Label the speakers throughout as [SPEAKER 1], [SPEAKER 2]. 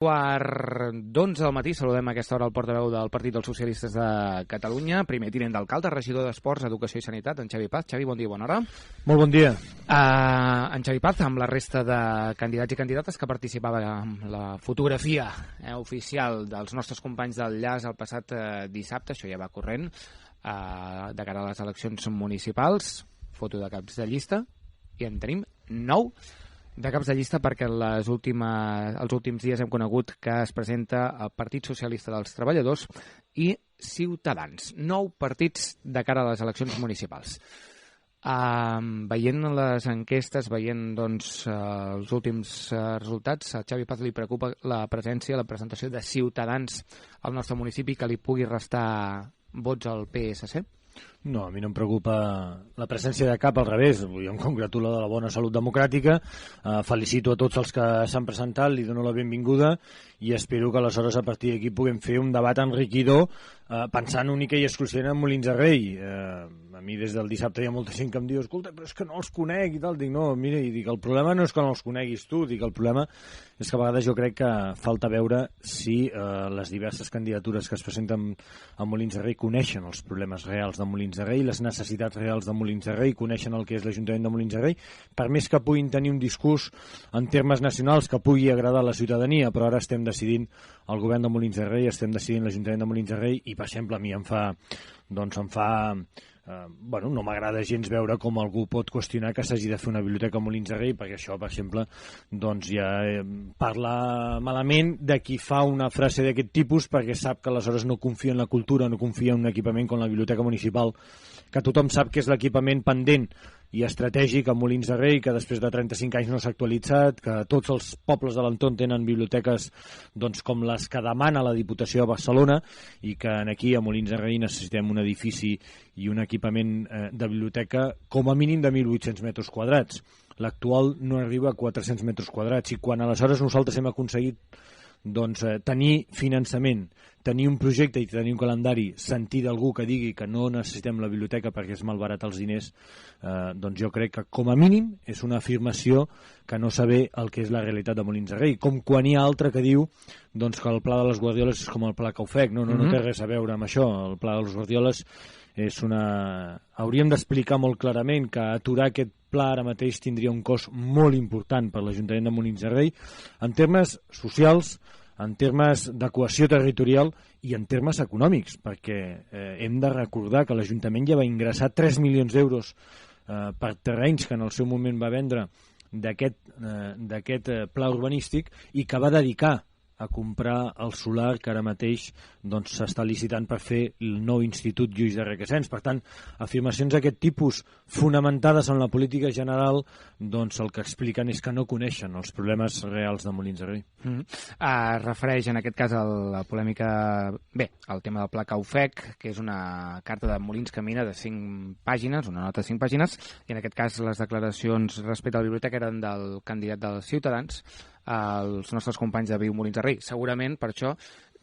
[SPEAKER 1] 4:11 del matí, saludem a aquesta hora el portaveu del Partit dels Socialistes de Catalunya, primer tinent d'alcalde, regidor d'Esports, Educació i Sanitat, en Xavi Paz. Xavi, bon dia, bona hora.
[SPEAKER 2] Molt bon dia.
[SPEAKER 1] En Xavi Paz, amb la resta de candidats i candidates que participava en la fotografia oficial dels nostres companys del Llaç el passat dissabte, això ja va corrent, de cara a les eleccions municipals, foto de caps de llista, i en tenim 9 de caps de llista perquè els últims dies hem conegut que es presenta el Partit Socialista dels Treballadors i Ciutadans. 9 partits de cara a les eleccions municipals. Veient les enquestes, veient els últims resultats, a Xavi Paz li preocupa la presència, la presentació de Ciutadans al nostre municipi, que li pugui restar vots al PSC?
[SPEAKER 2] No, a mi no em preocupa la presència de cap, al revés. Jo em congratulo de la bona salut democràtica, felicito a tots els que s'han presentat, li dono la benvinguda i espero que aleshores a partir d'aquí puguem fer un debat enriquidor pensant única i exclusivament en Molins de Rei. A mi des del dissabte hi ha molta gent que em diu escolta, però és que no els conec i tal. Dic, no, mira, i dic, el problema no és que no els coneguis tu, dic, el problema és que a vegades jo crec que falta veure si les diverses candidatures que es presenten a Molins de Rei coneixen els problemes reals de Molins de Rei, les necessitats reals de Molins de Rei, coneixen el que és l'Ajuntament de Molins de Rei, per més que puguin tenir un discurs en termes nacionals que pugui agradar a la ciutadania, però ara estem decidint el govern de Molins de Rei, estem decidint l'Ajuntament de Molins de Rei i, per exemple, a mi no m'agrada gens veure com algú pot qüestionar que s'hagi de fer una biblioteca a Molins de Rei, perquè això, per exemple, ja parla malament de qui fa una frase d'aquest tipus, perquè sap que aleshores no confia en la cultura, no confia en un equipament com la biblioteca municipal, que tothom sap que és l'equipament pendent i estratègic a Molins de Rei, que després de 35 anys no s'ha actualitzat, que tots els pobles de l'entorn tenen biblioteques com les que demana la Diputació de Barcelona, i que aquí a Molins de Rei necessitem un edifici i un equipament de biblioteca com a mínim de 1.800 metres quadrats. L'actual no arriba a 400 metres quadrats, i quan aleshores nosaltres hem aconseguit tenir finançament, tenir un projecte i tenir un calendari, sentir d'algú que digui que no necessitem la biblioteca perquè es malbarata els diners, jo crec que com a mínim és una afirmació que no saber el que és la realitat de Molins de Rei, com quan hi ha altre que diu que el pla de les Guardioles és com el pla Caufec. No té res a veure amb això. El pla de les Guardioles és hauríem d'explicar molt clarament que aturar aquest pla ara mateix tindria un cost molt important per l'Ajuntament de Molins de Rei en termes socials, en termes de cohesió territorial i en termes econòmics, perquè hem de recordar que l'Ajuntament ja va ingressar 3 milions d'euros per terrenys que en el seu moment va vendre d'aquest pla urbanístic i que va dedicar a comprar el solar que ara mateix s'està licitant per fer el nou Institut Lluís de Requesens. Per tant, afirmacions d'aquest tipus fonamentades en la política general el que expliquen és que no coneixen els problemes reals de Molins de Rei.
[SPEAKER 1] Es refereix en aquest cas a la polèmica, al tema del pla Caufec, que és una carta de Molins que mina de 5 pàgines, una nota de 5 pàgines, i en aquest cas les declaracions respecte a la biblioteca eren del candidat dels Ciutadans, els nostres companys de Viu Molins de Rei. Segurament, per això,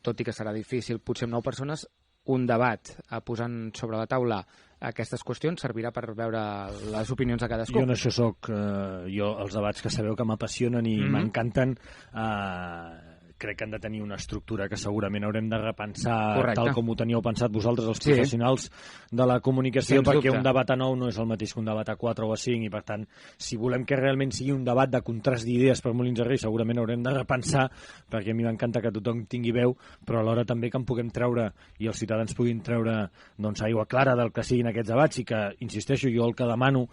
[SPEAKER 1] tot i que serà difícil, potser amb 9 persones, un debat posant sobre la taula aquestes qüestions servirà per veure les opinions de cadascú.
[SPEAKER 2] Jo en això soc... els debats que sabeu que m'apassionen i m'encanten... crec que han de tenir una estructura que segurament haurem de repensar. Correcte. Tal com ho teníeu pensat vosaltres, els professionals de la comunicació, perquè un debat a 9 no és el mateix que un debat a 4 o a 5, i per tant, si volem que realment sigui un debat de contrast d'idees per Molins de Rei, segurament haurem de repensar, perquè a mi m'encanta que tothom tingui veu, però alhora també que en puguem treure, i els ciutadans puguin treure aigua clara del que siguin aquests debats, i que, insisteixo, jo el que demano.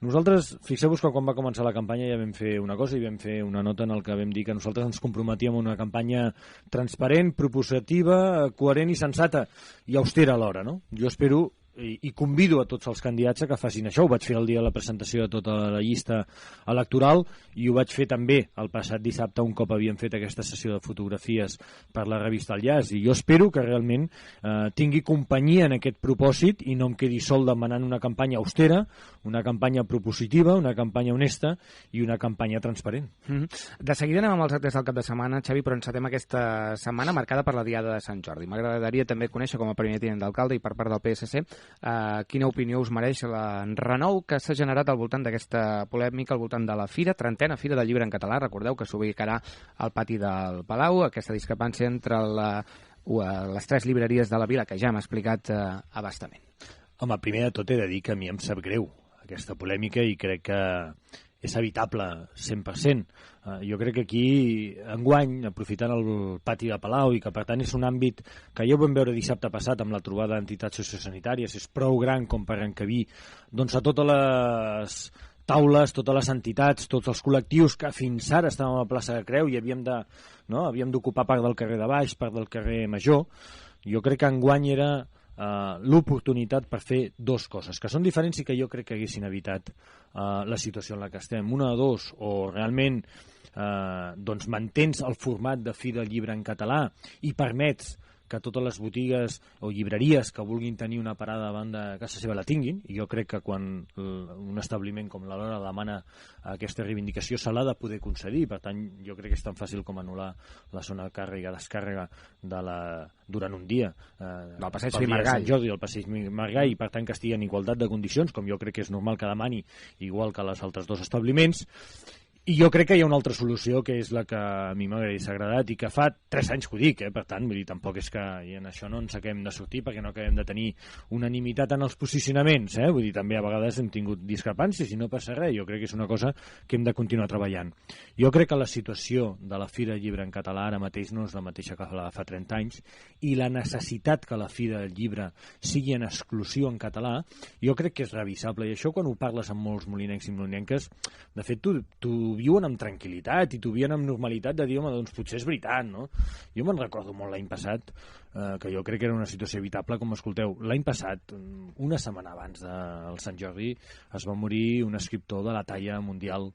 [SPEAKER 2] Nosaltres, fixeu-vos que quan va començar la campanya ja vam fer una cosa i vam fer una nota en el que vam dir que nosaltres ens comprometíem a una campanya transparent, propositiva, coherent i sensata, i austera alhora, no? Jo espero i convido a tots els candidats a que facin això. Ho vaig fer el dia de la presentació de tota la llista electoral i ho vaig fer també el passat dissabte un cop havíem fet aquesta sessió de fotografies per la revista El Llaç, i jo espero que realment tingui companyia en aquest propòsit i no em quedi sol demanant una campanya austera, una campanya propositiva, una campanya honesta i una campanya transparent.
[SPEAKER 1] De seguida anem amb els actes del cap de setmana, Xavi, però encetem aquesta setmana marcada per la Diada de Sant Jordi. M'agradaria també conèixer, com a primer tinent d'alcalde i per part del PSC, quina opinió us mereix l'enrenou que s'ha generat al voltant d'aquesta polèmica, al voltant de la fira, 30a Fira del Llibre en Català. Recordeu que s'ubicarà al pati del Palau, aquesta discrepància entre les 3 llibreries de la vila, que ja hem explicat a bastament.
[SPEAKER 2] Home, primer de tot he de dir que a mi em sap greu aquesta polèmica i crec que és evitable 100%. Jo crec que aquí, enguany, aprofitant el pati de Palau, i que per tant és un àmbit que ja ho vam veure dissabte passat amb la trobada d'entitats sociosanitàries, és prou gran com per encabir doncs, a totes les taules, totes les entitats, tots els col·lectius que fins ara estàvem a la plaça de Creu i havíem d'ocupar part del carrer de Baix, part del carrer Major. Jo crec que enguany era l'oportunitat per fer 2 coses, que són diferents i que jo crec que haguessin evitat la situació en la que estem. Una de 2, o realment doncs mantens el format de Fira del Llibre en català i permets que totes les botigues o llibreries que vulguin tenir una parada davant de casa seva la tinguin, i jo crec que quan un establiment com la Lora demana aquesta reivindicació se l'ha de poder concedir. Per tant, jo crec que és tan fàcil com anul·lar la zona de càrrega-descàrrega durant un dia
[SPEAKER 1] del passeig
[SPEAKER 2] Sant Jordi, el passeig Margall, i per tant que estigui en igualtat de condicions, com jo crec que és normal que demani, igual que les altres 2 establiments. I jo crec que hi ha una altra solució, que és la que a mi m'hagués agradat i que fa 3 anys que ho dic, per tant, vull dir, tampoc és que en això no ens acabem de sortir perquè no acabem de tenir unanimitat en els posicionaments, vull dir, també a vegades hem tingut discrepàncies i no passa res. Jo crec que és una cosa que hem de continuar treballant. Jo crec que la situació de la Fira del Llibre en català ara mateix no és la mateixa que la de fa 30 anys, i la necessitat que la Fira del Llibre sigui en exclusiu en català, jo crec que és revisable, i això quan ho parles amb molts molinencs i molinenques, de fet, tu viuen amb tranquil·litat i t'ho viuen amb normalitat de dir, home, doncs potser és veritat, no? Jo me'n recordo molt l'any passat, que jo crec que era una situació evitable, com escolteu, l'any passat, una setmana abans del Sant Jordi, es va morir un escriptor de la talla mundial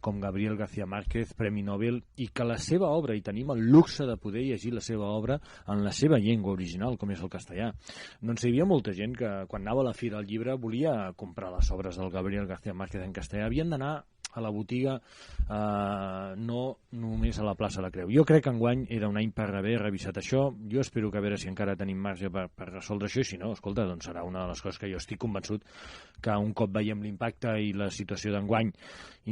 [SPEAKER 2] com Gabriel García Márquez, Premi Nobel, i que la seva obra, i tenim el luxe de poder llegir la seva obra en la seva llengua original, com és el castellà. Doncs hi havia molta gent que quan anava a la Fira del Llibre volia comprar les obres del Gabriel García Márquez en castellà, havien d'anar a la botiga, no només a la plaça de la Creu. Jo crec que enguany era un any per haver revisat això. Jo espero que a veure si encara tenim marge per resoldre això, i si no, escolta, doncs serà una de les coses que jo estic convençut que un cop veiem l'impacte i la situació d'enguany,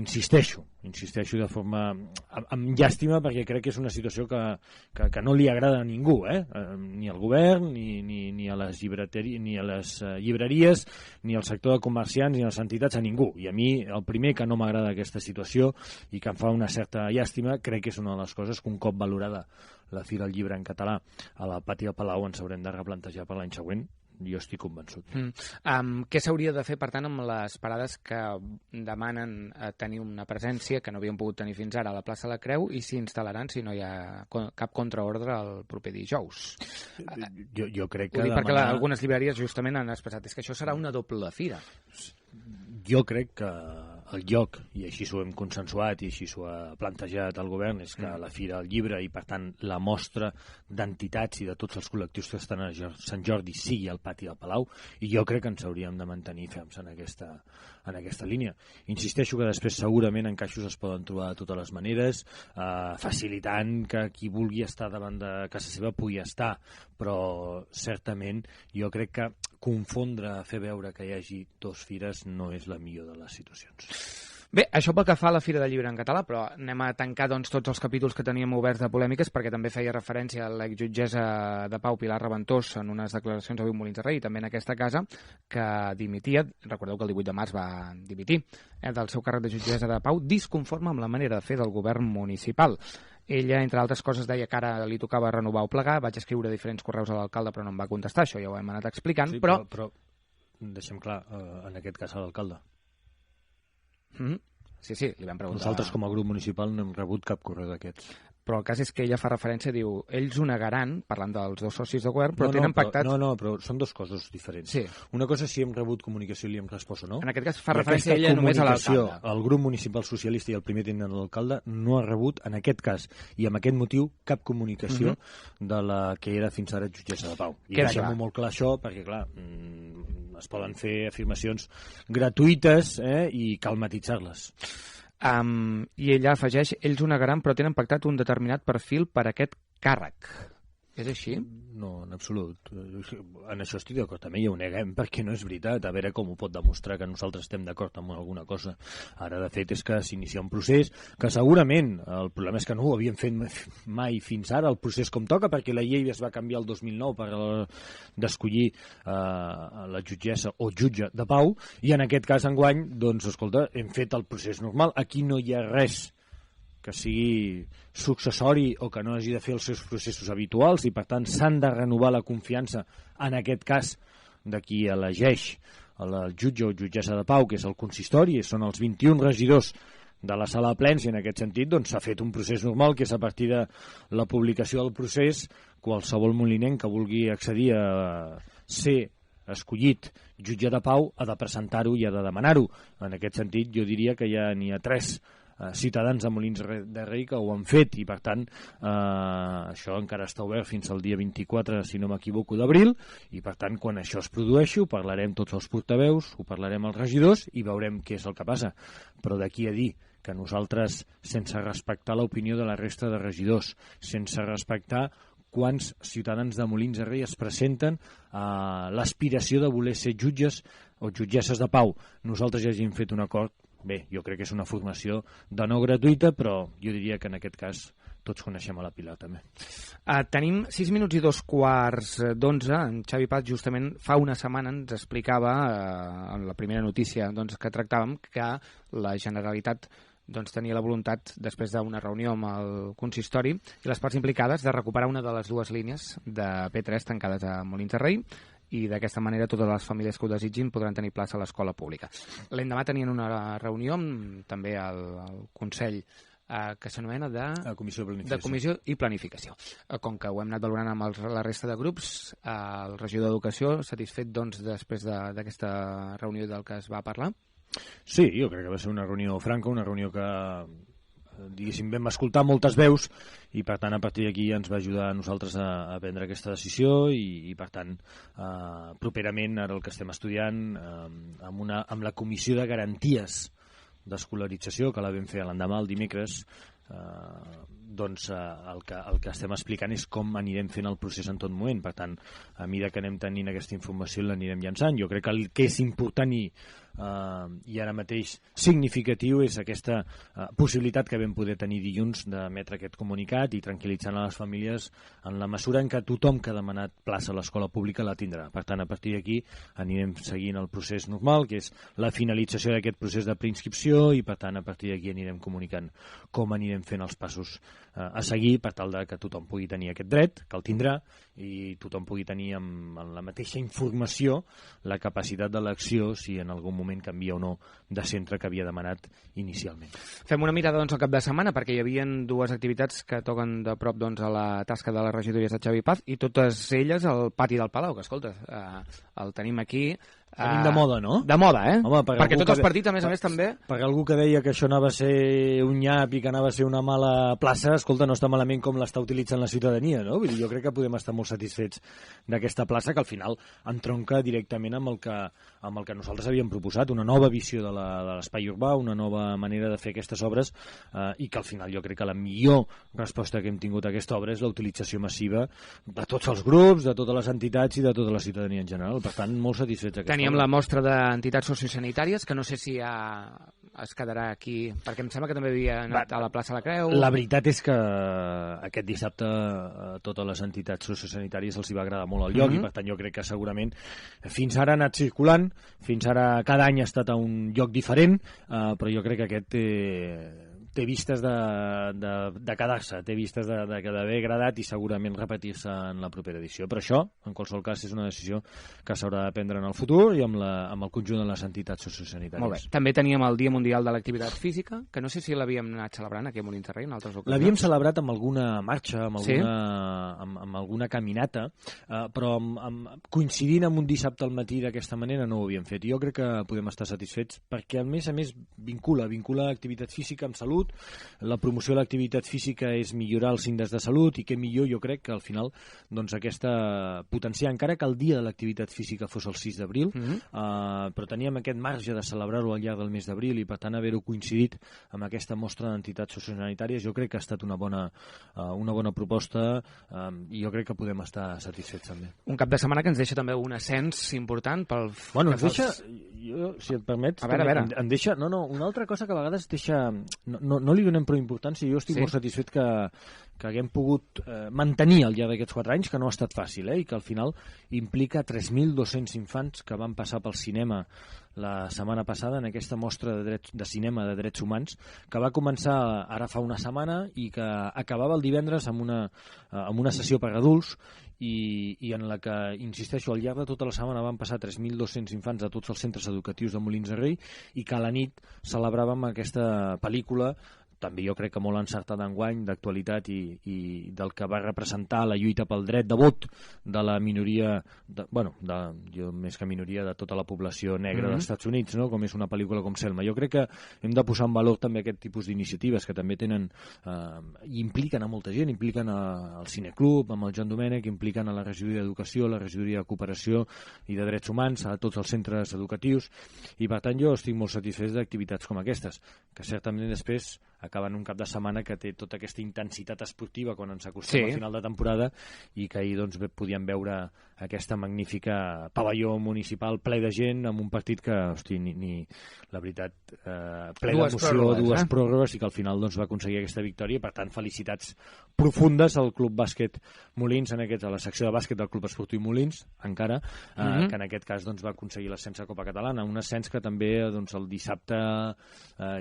[SPEAKER 2] insisteixo de forma amb llàstima, perquè crec que és una situació que no li agrada a ningú, ni al govern, ni a les llibreries, ni al sector de comerciants, ni a les entitats, a ningú. I a mi el primer que no m'agrada aquesta situació i que em fa una certa llàstima, crec que és una de les coses que un cop valorada la Fira del Llibre en català a la Pati de Palau ens haurem de replantejar per l'any següent. Jo estic convençut.
[SPEAKER 1] Què s'hauria de fer, per tant, amb les parades que demanen tenir una presència que no havien pogut tenir fins ara a la plaça de la Creu, i s'hi instal·laran si no hi ha cap contraordre el proper dijous?
[SPEAKER 2] Jo crec que
[SPEAKER 1] ho dic perquè algunes llibreries justament han expressat és que això serà una doble fira.
[SPEAKER 2] Jo crec que el lloc, i així s'ho hem consensuat i així s'ho ha plantejat el govern, és que la Fira del Llibre i, per tant, la mostra d'entitats i de tots els col·lectius que estan a Sant Jordi sigui al pati del Palau, i jo crec que ens hauríem de mantenir ferms en aquesta línia. Insisteixo que després segurament encaixos es poden trobar de totes les maneres, facilitant que qui vulgui estar davant de casa seva pugui estar, però certament jo crec que confondre, fer veure que hi hagi 2 fires no és la millor de les situacions.
[SPEAKER 1] Bé, això pel que fa a la Fira del Llibre en català, però anem a tancar doncs, tots els capítols que teníem oberts de polèmiques, perquè també feia referència a l'exjutgessa de Pau Pilar Reventós en unes declaracions avui a Molins de Rei i també en aquesta casa, que dimitia, recordeu que el 18 de març va dimitir del seu càrrec de jutgessa de Pau, disconforme amb la manera de fer del govern municipal. Ella, entre altres coses, deia que ara li tocava renovar o plegar. Vaig escriure diferents correus a l'alcalde, però no em va contestar. Això ja ho hem anat explicant.
[SPEAKER 2] Sí, però deixem clar, en aquest cas a l'alcalde.
[SPEAKER 1] Sí, li vam preguntar.
[SPEAKER 2] Nosaltres, com a grup municipal, no hem rebut cap correu d'aquests.
[SPEAKER 1] Però el cas és que ella fa referència, diu, ells ho negaran, parlant dels 2 socis de govern, però tenen pactat...
[SPEAKER 2] però són 2 coses diferents.
[SPEAKER 1] Sí.
[SPEAKER 2] Una cosa és si hem rebut comunicació i li hem respost o no.
[SPEAKER 1] En aquest cas fa referència ella només a l'alcalde.
[SPEAKER 2] El grup municipal socialista i el primer tinent de l'alcalde no ha rebut, en aquest cas, i amb aquest motiu, cap comunicació de la que era fins ara jutgessa de Pau. I deixem-ho molt clar això, perquè, clar, es poden fer afirmacions gratuïtes i cal matitzar-les.
[SPEAKER 1] I ella afegeix, ells ho negaran però tenen pactat un determinat perfil per a aquest càrrec. És així?
[SPEAKER 2] No, en absolut. En això estic d'acord, també ja ho neguem, perquè no és veritat. A veure com ho pot demostrar que nosaltres estem d'acord amb alguna cosa. Ara, de fet, és que s'inicia un procés que segurament, el problema és que no ho havíem fet mai fins ara, el procés com toca, perquè la llei es va canviar el 2009 per d'escollir la jutgessa o jutge de pau, i en aquest cas, enguany, doncs, escolta, hem fet el procés normal. Aquí no hi ha res que sigui successori o que no hagi de fer els seus processos habituals, i per tant s'han de renovar la confiança, en aquest cas, de qui elegeix el jutge o jutgessa de pau, que és el consistori, són els 21 regidors de la sala de plens, i en aquest sentit doncs, s'ha fet un procés normal, que és a partir de la publicació del procés, qualsevol molinenc que vulgui accedir a ser escollit jutge de pau ha de presentar-ho i ha de demanar-ho. En aquest sentit, jo diria que ja n'hi ha 3 ciutadans de Molins de Rei que ho han fet, i per tant això encara està obert fins al dia 24, si no m'equivoco, d'abril, i per tant quan això es produeixi ho parlarem tots els portaveus, ho parlarem als regidors i veurem què és el que passa. Però d'aquí a dir que nosaltres, sense respectar l'opinió de la resta de regidors, sense respectar quants ciutadans de Molins de Rei es presenten a l'aspiració de voler ser jutges o jutgesses de pau, nosaltres ja hagin fet un acord, bé, jo crec que és una formació de no gratuïta, però jo diria que en aquest cas tots coneixem a la Pilar, també.
[SPEAKER 1] Tenim 6 minuts i 2:15. En Xavi Paz justament fa una setmana ens explicava, en la primera notícia doncs, que tractàvem, que la Generalitat tenia la voluntat, després d'una reunió amb el consistori i les parts implicades, de recuperar una de les 2 línies de P3 tancades a Molins de Rei, i d'aquesta manera totes les famílies que ho desitgin podran tenir plaça a l'escola pública. L'endemà tenien una reunió amb també el Consell que s'anomena de Comissió i Planificació. Com que ho hem anat valorant amb la resta de grups, el regidor d'Educació satisfet després d'aquesta reunió del que es va parlar?
[SPEAKER 2] Sí, jo crec que va ser una reunió franca, una reunió que diguéssim, vam escoltar moltes veus, i per tant a partir d'aquí ens va ajudar a nosaltres a prendre aquesta decisió, i per tant properament ara el que estem estudiant amb la Comissió de Garanties d'Escolarització, que la vam fer l'endemà, el dimecres, doncs el que estem explicant és com anirem fent el procés en tot moment. Per tant, a mesura que anem tenint aquesta informació l'anirem llançant. Jo crec que el que és important i ara mateix significatiu és aquesta possibilitat que vam poder tenir dilluns d'emetre aquest comunicat i tranquil·litzant a les famílies en la mesura en què tothom que ha demanat plaça a l'escola pública la tindrà. Per tant, a partir d'aquí anirem seguint el procés normal, que és la finalització d'aquest procés de preinscripció, i per tant a partir d'aquí anirem comunicant com anirem fent els passos a seguir per tal que tothom pugui tenir aquest dret, que el tindrà, i tothom pugui tenir amb la mateixa informació la capacitat d'elecció si en algun moment canvia o no de centre que havia demanat inicialment.
[SPEAKER 1] Fem una mirada al cap de setmana, perquè hi havia 2 activitats que toquen de prop a la tasca de les regidories de Xavi Paz, i totes elles al pati del Palau, que escolta, el tenim aquí.
[SPEAKER 2] Tenim de moda, no?
[SPEAKER 1] De moda,
[SPEAKER 2] Home,
[SPEAKER 1] perquè tots els partits, a més també...
[SPEAKER 2] Per algú que deia que això anava a ser un nyap i que anava a ser una mala plaça, escolta, no està malament com l'està utilitzant la ciutadania, no? Vull dir, jo crec que podem estar molt satisfets d'aquesta plaça, que al final entronca directament amb el que nosaltres havíem proposat, una nova visió de l'espai urbà, una nova manera de fer aquestes obres, i que al final jo crec que la millor resposta que hem tingut a aquesta obra és la utilització massiva de tots els grups, de totes les entitats i de tota la ciutadania en general. Per tant, molt satisfets d'aquesta.
[SPEAKER 1] Teníem la mostra d'entitats sociosanitàries, que no sé si es quedarà aquí, perquè em sembla que també havia anat a la plaça La Creu.
[SPEAKER 2] La veritat és que aquest dissabte a totes les entitats sociosanitàries els hi va agradar molt el lloc, i per tant jo crec que segurament fins ara ha anat circulant, fins ara cada any ha estat a un lloc diferent, però jo crec que aquest té vistes de quedar-se, té vistes d'haver agradat i segurament repetir-se en la propera edició. Però això, en qualsevol cas, és una decisió que s'haurà de prendre en el futur i amb el conjunt de les entitats sociosanitàries.
[SPEAKER 1] Molt bé. També teníem el Dia Mundial de l'Activitat Física, que no sé si l'havíem anat celebrant aquí a Molins de Rei en altres ocasions.
[SPEAKER 2] L'havíem celebrat amb alguna marxa, amb alguna caminata, però coincidint amb un dissabte al matí d'aquesta manera no ho havíem fet. Jo crec que podem estar satisfets perquè, a més, vincula activitat física amb salut, salut. La promoció de l'activitat física és millorar els índexs de salut i què millor, jo crec, que al final doncs, potenciar, encara que el dia de l'activitat física fos el 6 d'abril, però teníem aquest marge de celebrar-ho al llarg del mes d'abril i per tant haver-ho coincidit amb aquesta mostra d'entitats sociosanitàries, jo crec que ha estat una bona proposta i jo crec que podem estar satisfets també.
[SPEAKER 1] Un cap de setmana que ens deixa també un ascens important pel...
[SPEAKER 2] Bueno, ens deixa, jo, si et permets,
[SPEAKER 1] a veure.
[SPEAKER 2] Em deixa, una altra cosa que a vegades deixa, no li donem prou importància, jo estic molt satisfet que haguem pogut mantenir al llarg d'aquests 4 anys, que no ha estat fàcil, i que al final implica 3.200 infants que van passar pel cinema la setmana passada en aquesta mostra de cinema de drets humans, que va començar ara fa una setmana i que acabava el divendres amb una sessió per adults i en la que, insisteixo, al llarg de tota la setmana van passar 3.200 infants a tots els centres educatius de Molins de Rei i que a la nit celebràvem aquesta pel·lícula també jo crec que molt encertada enguany, d'actualitat i del que va representar la lluita pel dret de vot de la minoria, jo més que minoria, de tota la població negra dels Estats Units, no? Com és una pel·lícula com Selma. Jo crec que hem de posar en valor també aquest tipus d'iniciatives que també tenen i impliquen a molta gent, impliquen al Cineclub, amb el Joan Domènech, impliquen a la regidoria d'Educació, la regidoria de Cooperació i de Drets Humans, a tots els centres educatius, i per tant jo estic molt satisfet d'activitats com aquestes, que certament després acaben un cap de setmana que té tota aquesta intensitat esportiva quan ens acostem al final de temporada i que ahir doncs, podíem veure aquesta magnífica pavelló municipal ple de gent amb un partit que, la veritat, ple d'emoció, dues pròrrogues i que al final doncs, va aconseguir aquesta victòria i per tant felicitats profundes al Club Bàsquet Molins, a la secció de bàsquet del Club Esportiu Molins, encara, que en aquest cas doncs, va aconseguir l'ascens a Copa Catalana, un ascens que també doncs, el dissabte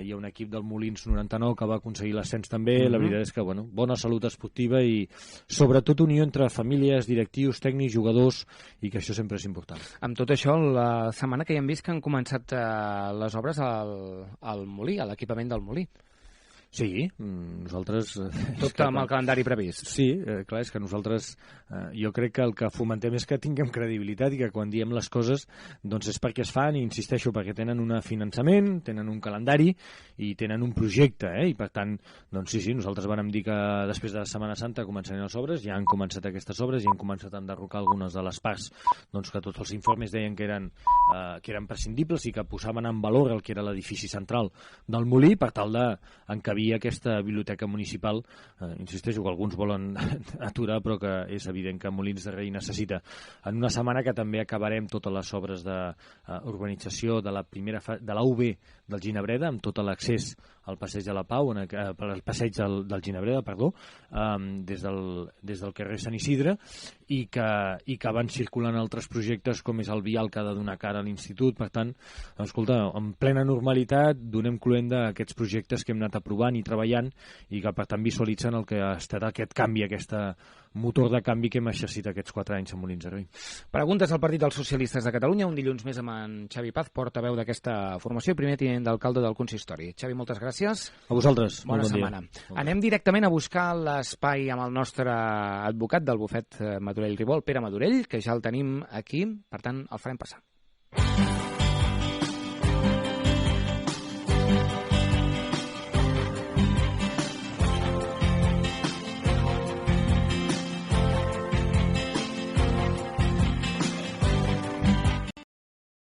[SPEAKER 2] hi ha un equip del Molins 99 que va aconseguir l'ascens també. La veritat és que bona salut esportiva i sobretot unió entre famílies, directius, tècnics, jugadors, i que això sempre és important.
[SPEAKER 1] Amb tot això, la setmana que ja hem vist que han començat les obres al Molí, a l'equipament del Molí.
[SPEAKER 2] Sí, nosaltres...
[SPEAKER 1] Tot amb el calendari previst.
[SPEAKER 2] Sí, clar, és que nosaltres, jo crec que el que fomentem és que tinguem credibilitat i que quan diem les coses doncs és perquè es fan, i insisteixo, perquè tenen un finançament, tenen un calendari i tenen un projecte, i per tant, doncs sí, nosaltres vam dir que després de la Setmana Santa començarien les obres, ja han començat aquestes obres, ja han començat a enderrocar algunes de les parts doncs que tots els informes deien que eren prescindibles i que posaven en valor el que era l'edifici central del Molí per tal d'encabir aquesta biblioteca municipal, insisteixo que alguns volen aturar, però que és evident que Molins de Rei necessita. En una setmana que també acabarem totes les obres d'urbanització de la UB del Ginebreda, amb tot l'accés al Passeig de la Pau, el Passeig del Ginebreda, perdó, des del carrer Sant Isidre, i que van circulant altres projectes com és el vial que ha de donar cara a l'institut. Per tant, escolta, en plena normalitat donem cloenda a aquests projectes que hem anat aprovant i treballant i que per tant visualitzen el que ha estat aquest canvi, aquesta motor de canvi que hem exercit aquests 4 anys a Molins de Rei.
[SPEAKER 1] Preguntes al Partit dels Socialistes de Catalunya, un dilluns més amb en Xavi Paz, portaveu d'aquesta formació i primer tinent d'alcalde del consistori. Xavi, moltes gràcies.
[SPEAKER 2] A vosaltres.
[SPEAKER 1] Bona setmana. Anem directament a buscar l'espai amb el nostre advocat del bufet Madurell Ribó, Pere Madurell, que ja el tenim aquí, per tant el farem passar.